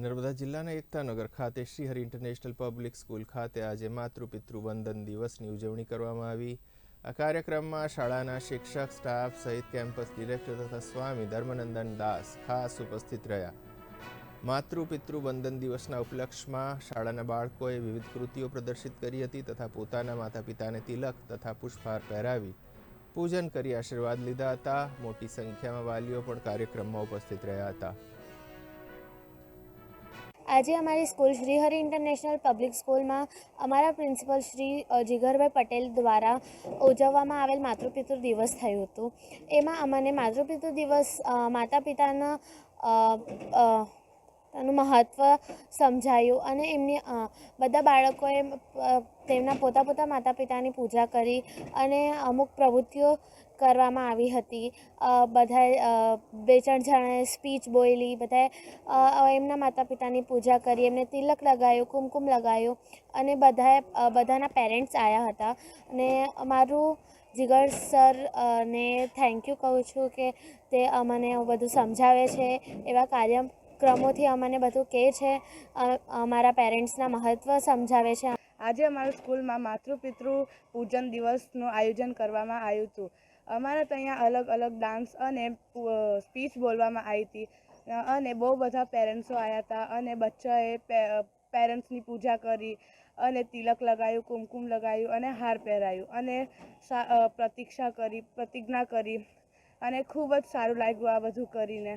નર્મદા જિલ્લાના એકતાનગર ખાતે Shri Hari international public school ખાતે આજે માતૃપિતૃ વંદન દિવસની ઉજવણી કરવામાં આવી। આ કાર્યક્રમમાં શાળાના શિક્ષક સ્ટાફ સહિત કેમ્પસ ડિરેક્ટર તથા સ્વામી ધર્મનંદન દાસ ખાસ ઉપસ્થિત રહ્યા। માતૃપિતૃ વંદન દિવસના ઉપલક્ષમાં શાળાના બાળકોએ વિવિધ કૃતિઓ પ્રદર્શિત કરી હતી તથા પોતાના માતા પિતાને તિલક તથા પુષ્પહાર પહેરાવી પૂજન કરી આશીર્વાદ લીધા હતા। મોટી સંખ્યામાં વાલીઓ પણ કાર્યક્રમમાં ઉપસ્થિત રહ્યા હતા। આજે અમારી school Shri Hari international public સ્કૂલમાં અમારા પ્રિન્સિપલ શ્રી જીગરભાઈ પટેલ દ્વારા ઉજવવામાં આવેલ માતૃપિતૃ દિવસ થયું હતું। એમાં અમને માતૃપિતૃ દિવસ માતા પિતાના નું મહત્ત્વ સમજાયું અને એમની બધા બાળકોએ તેમના પોતા માતા પિતાની પૂજા કરી અને અમુક પ્રવૃત્તિઓ કરવામાં આવી હતી। બધાએ 2-4 જણાએ સ્પીચ બોલી, બધાએ એમના માતા પિતાની પૂજા કરી, એમને તિલક લગાવ્યું, કુમકુમ લગાવ્યું અને બધાના પેરેન્ટ્સ આવ્યા હતા। અને અમારું જીગર સર ને થેન્ક યુ કહું છું કે તે અમને બધું સમજાવે છે, એવા કાર્યક્રમોથી અમને બધું કહે છે, અમારા પેરેન્ટ્સના મહત્ત્વ સમજાવે છે। આજે અમારા સ્કૂલમાં માતૃપિતૃ પૂજન દિવસનું આયોજન કરવામાં આવ્યું હતું। અમારા ત્યાં અલગ અલગ ડાન્સ અને સ્પીચ બોલવામાં આવી હતી અને બહુ બધા પેરેન્ટ્સો આવ્યા હતા અને બચ્ચાએ પેરેન્ટ્સની પૂજા કરી અને તિલક લગાવ્યું, કુમકુમ લગાવ્યું અને હાર પહેરાયું અને પ્રતિજ્ઞા કરી અને ખૂબ જ સારું લાગ્યું આ બધું કરીને।